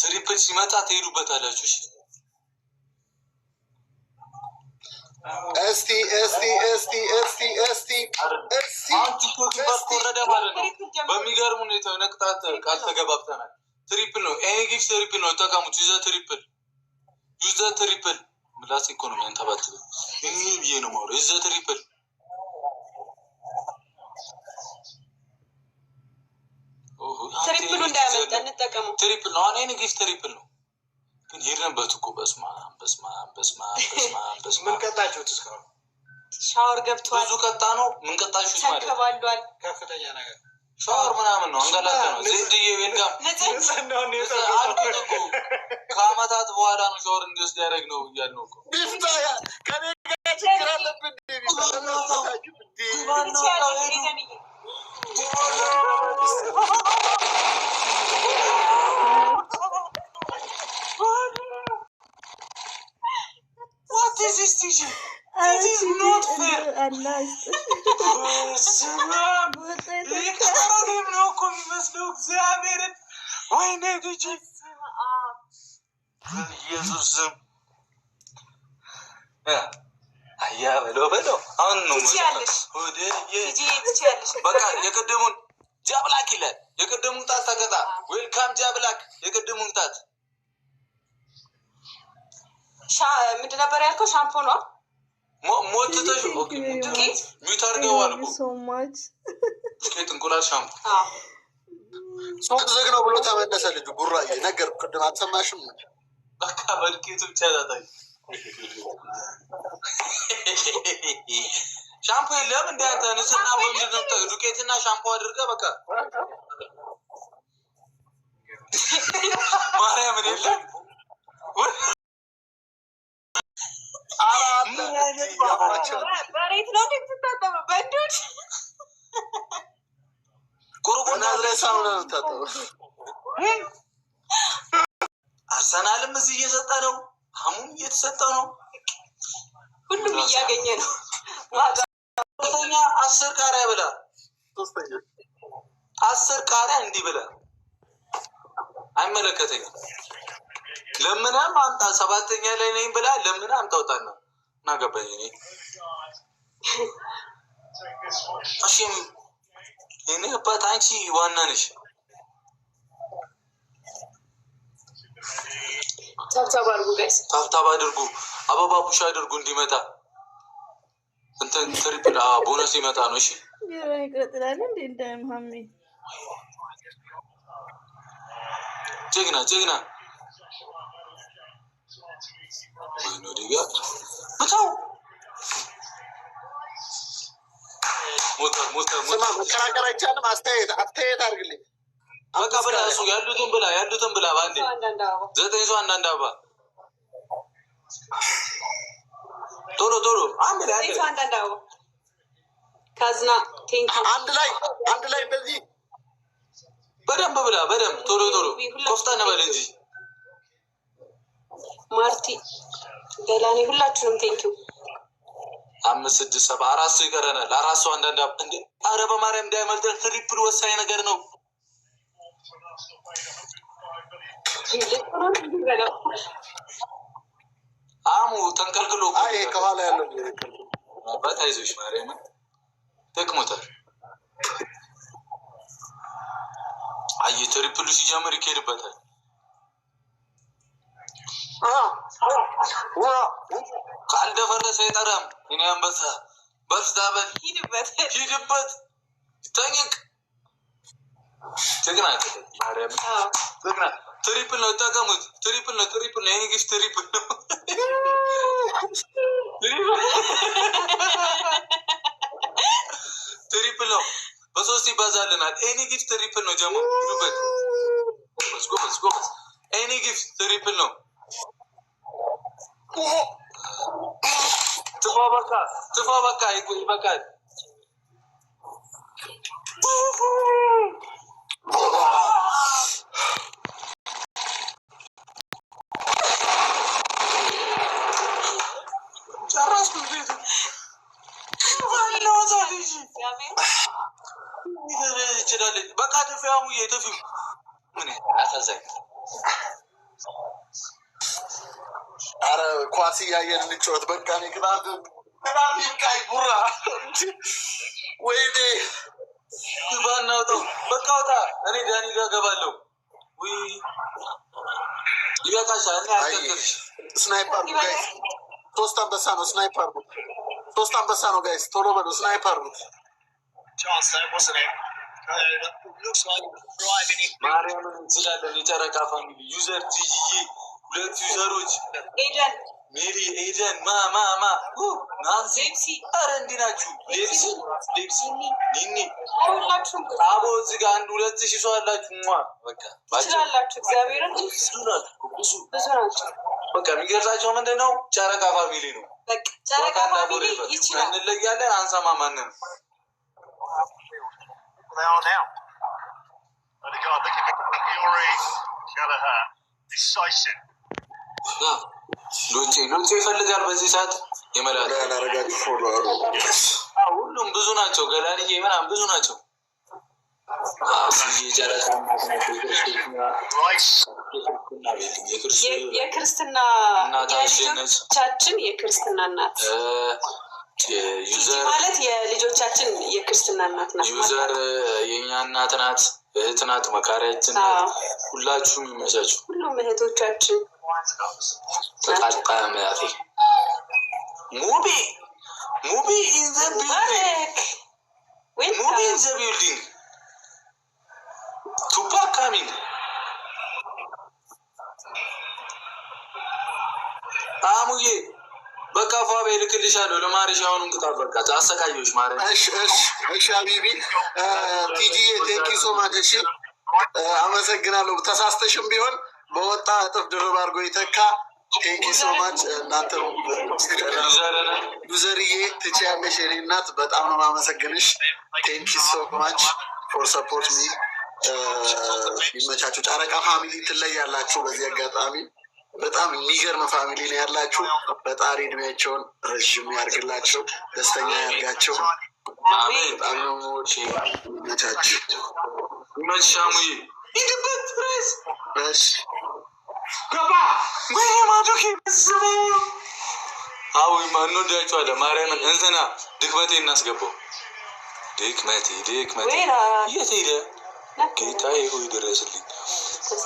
ትሪፕል ሲመጣ ትሄዱበታላችሁ። ወረደ ማለት ነው። በሚገርም ሁኔታ ነቅጣት ቃል ተገባብተናል። ትሪፕል ነው ኤኒ ጊፍት ትሪፕል ነው። ተጠቀሙት። ዩዘ ትሪፕል ምላስ ኢኮኖሚ አንተባት ብዬ ነው ማውራ። ዩዘ ትሪፕል ትሪፕሉ እንዳያመጣ እንጠቀሙ። ትሪፕል ነው ኤኒ ጊፍት ትሪፕል ነው። ግን ሄድንበት እኮ በስማ ምን ቀጣችሁት? እስካሁን ሻወር ገብቷል። ብዙ ቀጣ ነው። ምን ቀጣችሁት ማለት ተከባሏል። ከፍተኛ ነገር ሻወር ምናምን ነው። አንገላታ ነው። ዜድዬ ዌልካም አልኩት እኮ ከአመታት በኋላ ነው ሻወር እንዲወስድ ያደረግ ነው እያል ነው እኮ ከኔ ጋር ችግር አለብን። What is this teaching? This is not fair. ይቀራኔም ነው እኮ የሚመስለው እግዚአብሔርን። ወይኔ ልጅ ኢየሱስ ስም አያ በለው አሁን ነው በቃ የቅድሙን ጃብላክ ይላል። የቅድሙን ጣት ተቀጣ። ዌልካም ጃብላክ። የቅድሙን ጣት ምንድን ነበር ያልከው? ሻምፖ ነው ሞትተሽ ሚዩት አድርገዋል እኮ ዱቄት እንቁላል ሻምፖ ሱቅ ዝግ ነው ብሎ ተመለሰ ልጁ። ጉራዬ ነገር ቅድም አልሰማሽም? በቃ በዱቄቱ ብቻ ዛታይ ሻምፖ የለም እንደ አንተ ንጽህና በምንድን ነው ዱቄትና ሻምፖ አድርገህ በቃ ማርያምን የለም በሬት ነው ትታጠበ በእንዶች አርሰናልም እዚህ እየሰጠ ነው። ሀሙም እየተሰጠ ነው። ሁሉም እያገኘ ነው። ሶስተኛ 10 ቃሪያ ብላ 10 ቃሪያ እንዲህ ብላ አይመለከተኝም። ለምናም አምጣ 7ኛ ላይ ነኝ ብላ ለምና አምጣውታና እናገባኝ እኔ እሺም እኔ አባት አንቺ ዋና ነሽ። ታብታብ አድርጉ ጋይስ፣ ታብታብ አድርጉ። አበባ ቡሽ አድርጉ እንዲመጣ እንትን ትሪፕል ቦነስ ይመጣ ነው። እሺ ይቀጥላል እንዴ እንደ መሐመድ ጀግና ወይኔ ዲጋ መጣው ሞታ ስማ መከራከር አይቻልም። አስተያየት አድርግልኝ። በቃ ብላ እሱ ያሉትን ብላ ባንዴ 9 ሰው አንዳንድ አባ ቶሎ አንድ ላይ ካዝና አንድ ላይ እንደዚህ በደንብ ብላ በደንብ ቶሎ ኮፍታና በል እንጂ ማርቲ ገላኔ ሁላችሁንም ቴንኪው። 5 6 7 4 ሰው ይቀረናል። 4 ሰው አንዳንድ እንዴ! ኧረ በማርያም እንዳይመልጠን። ትሪፕል ወሳኝ ነገር ነው። አሙ ተንቀልቅሎ አይ ከኋላ ያለው ባታይዞሽ ማርያም ተክሞታል። አይ ትሪፕሉ ሲጀምር ይኬድበታል። ካልደፈረሰ አይጠራም። እኔ አንበሳ በርታበል ሂድበት ተኝቅ ጀግና ማርያም ጀግና። ትሪፕል ነው ተጠቀሙት። ትሪፕል ነው የኔ ጊፍት ትሪፕል ነው። ትሪፕል ነው በ3 ይባዛልናል። ኤኒ ጊፍት ትሪፕል ነው። ጀሞ ሂዱበት። ጎበዝ ኤኒ ጊፍት ትሪፕል ነው። ትፋ በቃ ይበቃል። በቃ ተፊያሙ የተፊው ምን አሳዛኝ። አረ ኳስ እያየን እንጫወት በቃ። እኔ ቅጣት ይብቃኝ ቡራ። ወይኔ ባናውጣው በቃ ውጣ። እኔ ዳኒ ጋር ገባለሁ። ይበቃሻል። እኔ አልቀጥልሽ። ስናይፐር ጋይስ፣ 3 አንበሳ ነው ስናይፐር። 3 አንበሳ ነው ጋይስ፣ ቶሎ በሉ ስናይፐር። ማርያምን እንችላለን። የጨረቃ ፋሚሊ ዩዘር ትይዬ 2 ዩዘሮች ኤደን ሜሪ ኤደን ማ ናንሲ አረ እንዲህ ናችሁ። ሌፕሲ ኒኒ ሁላችሁም አቦ እዚህ ጋር 1-2 ሺህ ሰው አላችሁ። በቃ ትችላላችሁ። እግዚአብሔርን ብዙ ናቸው። በቃ የሚገርጻቸው ምንድን ነው? ጨረቃ ፋሚሊ ነው። በቃ ጨረቃ ፋሚሊ ይችላል። እንለያለን። አንሰማ ማንን ሎንቼ ይፈልጋል በዚህ ሰዓት የመላል ሁሉም ብዙ ናቸው። ገላልዬ ምናምን ብዙ ናቸው። የክርስትና የልጆቻችን የክርስትና እናት ዩዘር ማለት የልጆቻችን የክርስትና እናት ናት። ዩዘር የእኛ እናት ናት፣ እህት ናት፣ መካሪያችን ናት። ሁላችሁም ይመቻችሁ። ሁሉም እህቶቻችን ተቃጣ መያቴ ሙቢ ኢን ዘ ቢልዲንግ ሙቢ ኢን ዘ ቢልዲንግ ቱፓክ ካሚንግ አሙዬ በቃ ፏቤ ልክልሻለሁ። ለማሪሽ አሁንም ቅጣት በቃ አሰቃየሁሽ ማረ። እሺ ሀቢቢ ቲጂዬ ቴንኪ ሶ ማች። እሺ አመሰግናለሁ። ተሳስተሽም ቢሆን በወጣ እጥፍ ድርብ አድርጎ ይተካ። ቴንኪ ሶ ማች። እናንተ ዩዘርዬ ትችያለሽ የኔ እናት፣ በጣም ነው ማመሰግንሽ። ቴንኪ ሶ ማች ፎር ሰፖርት ሚ። ይመቻችሁ። ጨረቃ ፋሚሊ ትለያላችሁ። በዚህ አጋጣሚ በጣም የሚገርም ፋሚሊ ነው ያላችሁ። ፈጣሪ እድሜያቸውን ረዥም ያርግላቸው፣ ደስተኛ ያርጋቸው። በጣም ነው ይመቻችሁ። ይመቻሙዬ ይድበት ፕሬስ እሺ ገባ ወይ ማዱኪ ስሙ አው ማን ነው ዳይቷለ ማርያምን እንትና ድክመቴ እናስገባው። ድክመቴ የት ሄደ? ጌታዬ ሆይ ድረስልኝ።